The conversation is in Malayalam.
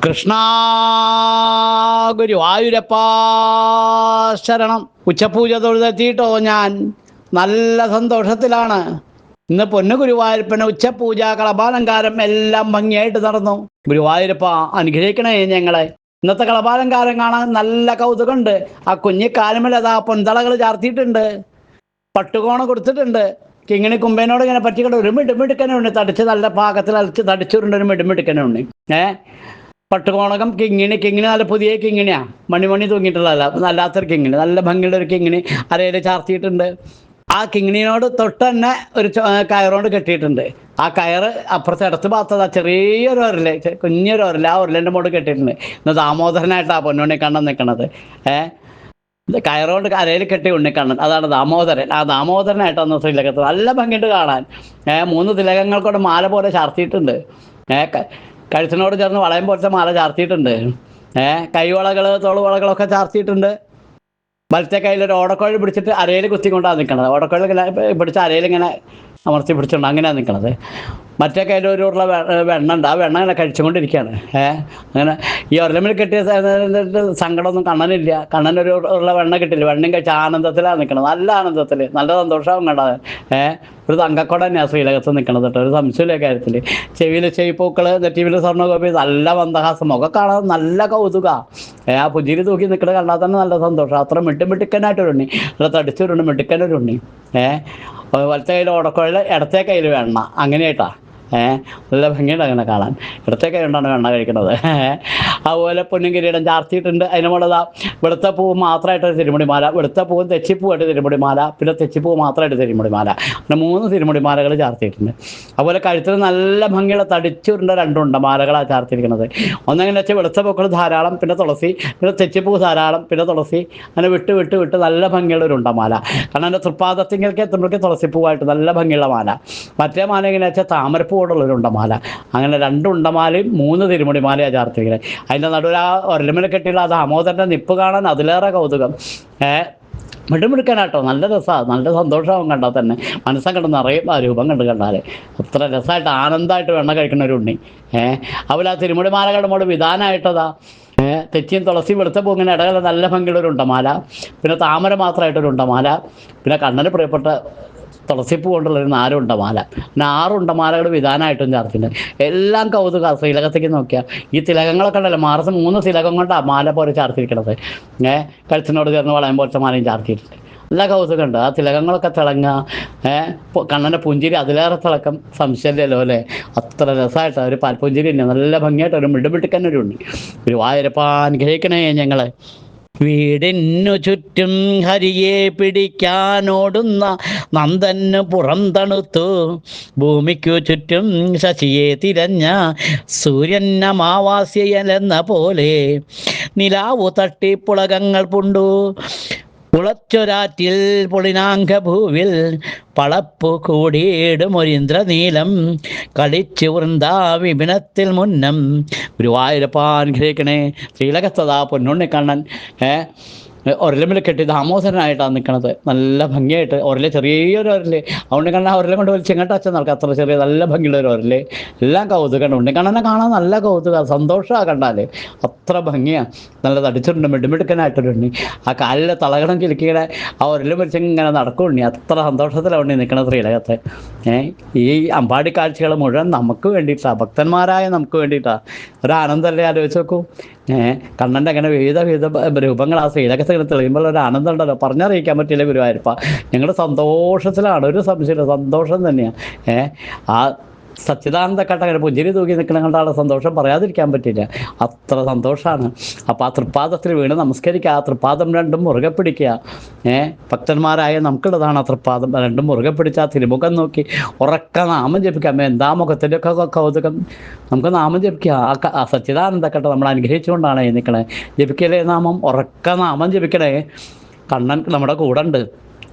കൃഷ്ണ ഗുരുവായൂരപ്പാ ശരണം. ഉച്ചപൂജ തൊഴുതെത്തിയിട്ടോ ഞാൻ നല്ല സന്തോഷത്തിലാണ്. ഇന്ന് പൊന്നു ഗുരുവായൂരപ്പന് ഉച്ചപൂജ കളഭാലങ്കാരം എല്ലാം ഭംഗിയായിട്ട് നടന്നു. ഗുരുവായൂരപ്പ അനുഗ്രഹിക്കണേ ഞങ്ങളെ. ഇന്നത്തെ കളഭാലങ്കാരം കാണാൻ നല്ല കൗതുകമുണ്ട്. ആ കുഞ്ഞിക്കാലുമേലതാ പൊന്തളകൾ ചാർത്തിയിട്ടുണ്ട്, പട്ടുകോണ കൊടുത്തിട്ടുണ്ട്. കിങ്ങിണി കുമ്പേനോട് ഇങ്ങനെ പറ്റിക്കൊണ്ട് ഒരു മിടുമിടുക്കനുണ്ട്, തടിച്ച് നല്ല പാകത്തിൽ അലച്ച് തടിച്ചുകൊണ്ട് ഒരു മിടുമിടുക്കനുണ്ട്. പട്ടുകോണകം കിങ്ങിണി നല്ല പുതിയ കിങ്ങിണിയാ, മണി തൂങ്ങിയിട്ടുള്ളതല്ല, അല്ലാത്തൊരു കിങ്ങിണി, നല്ല ഭംഗിയുള്ള ഒരു കിങ്ങിണി അരയിൽ ചാർത്തിയിട്ടുണ്ട്. ആ കിങ്ങിണിയോട് തൊട്ട് തന്നെ ഒരു കയറുകൊണ്ട് കെട്ടിയിട്ടുണ്ട്. ആ കയറ് അപ്പുറത്തെ ഇടത്ത് ഭാഗത്തതാ ചെറിയൊരു ഒരല്, കുഞ്ഞൊരു ഒരല്, ആ ഒരലിൻ്റെ മോട് കെട്ടിയിട്ടുണ്ട്. ഇന്ന് ദാമോദരനായിട്ടാ പൊന്നുണ്ണി കണ്ണൻ നിൽക്കണത്. കയറുകൊണ്ട് അരയിൽ കെട്ടി ഉണ്ണിക്കണ്ണൻ, അതാണ് ദാമോദരൻ. ആ ദാമോദരനായിട്ടാണ് ശ്രീലകത്ത് നല്ല ഭംഗിയുണ്ട് കാണാൻ. 3 തിലകങ്ങൾ കൊണ്ട് മാല പോലെ ചാർത്തിയിട്ടുണ്ട്. കഴുത്തിനോട് ചേർന്ന് വളയം പോലത്തെ മാല ചാർത്തിയിട്ടുണ്ട്. കൈവളകൾ തോളുവളകളൊക്കെ ചാർത്തിയിട്ടുണ്ട്. വലത്തെ കയ്യിലൊരു ഓടക്കോഴി പിടിച്ചിട്ട് അരയിൽ കുത്തിക്കൊണ്ടാണ് നിൽക്കണത്. ഓടക്കോഴി പിടിച്ച് അരയിൽ ഇങ്ങനെ അമർത്തി പിടിച്ചുകൊണ്ട് അങ്ങനെയാണ് നിൽക്കണത്. മറ്റേ കയ്യിലൊരു ഉള്ള വെണ്ണ ഉണ്ട്, ആ വെണ്ണ ഇങ്ങനെ കഴിച്ചുകൊണ്ടിരിക്കുകയാണ്. അങ്ങനെ ഈ ഒരലമ്മിൽ കെട്ടിയ സങ്കടമൊന്നും കണ്ണനില്ല. കണ്ണനൊരു ഉള്ള വെണ്ണ കിട്ടില്ല, വെണ്ണയും കഴിച്ച് ആനന്ദത്തിലാണ് നിൽക്കണത്, നല്ല ആനന്ദത്തിൽ, നല്ല സന്തോഷമാവും കണ്ടത്. ഒരു തങ്കക്കോട തന്നെയാണ് ശ്രീലകത്ത് നിൽക്കണത് കേട്ടോ, ഒരു സംശയമില്ല കാര്യത്തിൽ. ചെവിയിൽ ചെവിപ്പൂക്കൾ, നെറ്റിയിൽ സ്വർണ്ണകോപി, നല്ല മന്ദഹാസം, ഒക്കെ കാണാൻ നല്ല കൗതുക. ആ പുഞ്ചിരി തൂക്കി നിൽക്കുന്നത് കണ്ടാൽ തന്നെ നല്ല സന്തോഷം. അത്ര മിടുക്കനായിട്ടൊരുണ്ണി, നല്ല തടിച്ചൊരുണ്ണി, മിടുക്കനൊരുണ്ണി. വലത്തെ കയ്യിൽ ഓടക്കോഴിൽ, ഇടത്തെ കയ്യിൽ വെണ്ണ, അങ്ങനെയായിട്ടാ. നല്ല ഭംഗിയുണ്ട് അങ്ങനെ കാണാൻ. ഇടത്തെ കൈ കൊണ്ടാണ് വെണ്ണ കഴിക്കുന്നത്. അതുപോലെ പൊന്നും കിരീടം ചാർത്തിയിട്ടുണ്ട്. അതിന് മുകളിൽ വെളുത്ത പൂവ് മാത്രമായിട്ടൊരു തിരുമുടിമാല, വെളുത്ത പൂവും തെച്ചിപ്പൂവായിട്ട് തിരുമുടിമാല, പിന്നെ തെച്ചിപ്പൂവ് മാത്രമായിട്ട് തിരുമുടിമാല, അങ്ങനെ 3 തിരുമുടിമാലകൾ ചാർത്തിയിട്ടുണ്ട്. അതുപോലെ കഴുത്തിൽ നല്ല ഭംഗിയുള്ള തടിച്ചുരുണ്ട 2 ഉണ്ടമാലകളാണ് ചാർത്തിയിരിക്കുന്നത്. ഒന്നെങ്ങനെ വെച്ചാൽ വെളുത്ത പൂക്കൾ ധാരാളം, പിന്നെ തുളസി, പിന്നെ തെച്ചിപ്പൂ ധാരാളം, പിന്നെ തുളസി, അങ്ങനെ വിട്ട് വിട്ട് വിട്ട് നല്ല ഭംഗിയുള്ള ഒരു ഉണ്ടമാല. കാരണം എൻ്റെ തൃപ്പാദത്തിങ്കലേക്ക് എത്തുമ്പോഴേക്ക് തുളസിപ്പൂവായിട്ട് നല്ല ഭംഗിയുള്ള മാല. മറ്റേ മാല എങ്ങനെ വെച്ചാൽ താമരപ്പൂവുള്ളൊരു ഉണ്ടമാല. അങ്ങനെ 2 ഉണ്ടമാലയും 3 തിരുമുടിമാലയാണ് ചാർത്തിയിരിക്കുന്നത്. അതിൻ്റെ നടുവിൽ ആ ഒരലമിൽ കെട്ടിയുള്ള ആ ദാമോദരൻ്റെ നിപ്പ് കാണാൻ അതിലേറെ കൗതുകം. മിടുമിടുക്കാനാട്ടോ, നല്ല രസമാണ്, നല്ല സന്തോഷമാവും കണ്ടാൽ തന്നെ. മനസ്സങ്ങോട്ട് നിറയും ആ രൂപം കണ്ട് കണ്ടാൽ. അത്ര രസമായിട്ട് ആനന്ദമായിട്ട് വെണ്ണ കഴിക്കുന്ന ഒരു ഉണ്ണി. അതുപോലെ ആ തിരുമുടിമാലകളുടെ മോട് വിധാനമായിട്ടതാ തെച്ചിയും തുളസിയും വെളുത്ത പൂങ്ങിന് ഇടയിൽ നല്ല ഭംഗിയുള്ളൊരു ഉണ്ടമാല, പിന്നെ താമര മാത്രമായിട്ടൊരു ഉണ്ടമാല, പിന്നെ കണ്ണന് പ്രിയപ്പെട്ട തുളസിപ്പൂ കൊണ്ടുള്ളൊരു 4 ഉണ്ടമാല, പിന്നെ 6 ഉണ്ടമാലകൾ വിധാനമായിട്ടും ചാർത്തിട്ടുണ്ട്. എല്ലാം കൗതുക. ശ്രീലകത്തേക്ക് നോക്കിയാൽ ഈ തിലകങ്ങളൊക്കെ ഉണ്ടല്ലോ, മാർച്ച് 3 തിലകം കൊണ്ടാണ് മാല പോലെ ചാർത്തിരിക്കണത്. കഴുത്തിനോട് ചേർന്ന് വളയം പോലത്തെ മാലയും ചാർത്തിയിട്ടുണ്ട്. നല്ല കൗതുകമുണ്ട്. ആ തിലകങ്ങളൊക്കെ തിളങ്ങുക, കണ്ണൻ്റെ പുഞ്ചിരി അതിലേറെ തിളക്കം സംശയമില്ലല്ലോ അല്ലേ. അത്ര രസമായിട്ടാണ് ഒരു പാൽപുഞ്ചിരി തന്നെ, നല്ല ഭംഗിയായിട്ട് ഒരു മിടുമിടുക്കന്നൊരു ഉണ്ട്. ഒരു വായൂരപ്പാ അനുഗ്രഹിക്കണേ ഞങ്ങളെ. വീടിനു ചുറ്റും ഹരിയെ പിടിക്കാനോടുന്ന നന്ദന് പുറം തണുത്തു, ഭൂമിക്കു ചുറ്റും ശശിയെ തിരഞ്ഞ സൂര്യൻ അമാവാസ്യയലെന്ന പോലെ, നിലാവു തട്ടി പുളകങ്ങൾ പുണ്ടു ഉളച്ചൊരാറ്റിൽ പൊളിനാങ്കഭൂവിൽ, പളപ്പു കൂടിയിടുമൊരിന്ദ്രനീലം കളിച്ചു വൃന്ദാവിപിനത്തിൽ മുന്നം. ഗുരുവായൂരപ്പാ അനുഗ്രഹിക്കണേ. ശ്രീലകത്തതാ പൊന്നുണ്ണിക്കണ്ണൻ ഒരലമിൽ കെട്ടി ദാമോദരനായിട്ടാണ് നിൽക്കണത്. നല്ല ഭംഗിയായിട്ട് ഒരല്, ചെറിയൊരു ഒരല്. ഉണ്ണിക്കണ്ണൻ ആ ഒരലും കൊണ്ട് വലിച്ച് എങ്ങോട്ട് അച്ഛൻ നടക്കുക, അത്ര ചെറിയ നല്ല ഭംഗിയുള്ളൊരു ഒരല്. എല്ലാം കൗതുകമാണ്. ഉണ്ണിക്കണ്ണനെ കാണാൻ നല്ല കൗതുക, സന്തോഷമാണ് കണ്ടാൽ. അത്ര ഭംഗിയാണ്. നല്ല തടിച്ചിട്ടുണ്ട്, മിടുമിടുക്കനായിട്ടൊരു ഉണ്ണി. ആ കാലിലെ തളകണം കിലുക്കിയുടെ ആ ഒരലും വലിച്ച് ഇങ്ങനെ നടക്കും ഉണ്ണി. അത്ര സന്തോഷത്തിലാണ് ഉണ്ണി നിൽക്കണത് ശ്രീലകത്ത്. ഈ അമ്പാടി കാഴ്ചകൾ മുഴുവൻ നമുക്ക് വേണ്ടിയിട്ടാണ്, ഭക്തന്മാരായ നമുക്ക് വേണ്ടിയിട്ടാണ്. ഒരാനന്ദമല്ലേ, ആലോചിച്ച് നോക്കൂ. കണ്ണൻ്റെ അങ്ങനെ വിവിധ രൂപങ്ങൾ ആ ശ്രീലകത്ത് ഇങ്ങനെ തെളിയുമ്പോൾ ഒരു ആനന്ദം ഉണ്ടല്ലോ, പറഞ്ഞറിയിക്കാൻ പറ്റില്ല ഗുരുവായൂരപ്പ. ഞങ്ങളുടെ സന്തോഷത്തിലാണ്, ഒരു സംശയമില്ല, സന്തോഷം തന്നെയാണ്. ആ സച്ചിദാനന്ദ കട്ട അങ്ങനെ പുഞ്ചിരി തൂക്കി നിൽക്കുന്ന കണ്ടാണ് സന്തോഷം, പറയാതിരിക്കാൻ പറ്റില്ല. അത്ര സന്തോഷമാണ്. അപ്പോൾ ആ തൃപ്പാദത്തിൽ വീണ് നമസ്കരിക്കുക, ആ തൃപ്പാദം 2 മുറുകെ പിടിക്കുക. ഭക്തന്മാരായ നമുക്കുള്ളതാണ് ആ തൃപ്പാദം 2 മുറുകെ പിടിച്ച് ആ തിരുമുഖം നോക്കി ഉറക്ക നാമം ജപിക്കാം. എന്താ മുഖത്തിൻ്റെയൊക്കെ കൗതുകം. നമുക്ക് നാമം ജപിക്കുക. ആ സച്ചിദാനന്ദ കട്ട നമ്മൾ അനുഗ്രഹിച്ചുകൊണ്ടാണ് നിൽക്കണേ. ജപിക്കലേ നാമം, ഉറക്ക നാമം ജപിക്കണേ. കണ്ണൻ നമ്മുടെ കൂടെ ഉണ്ട്.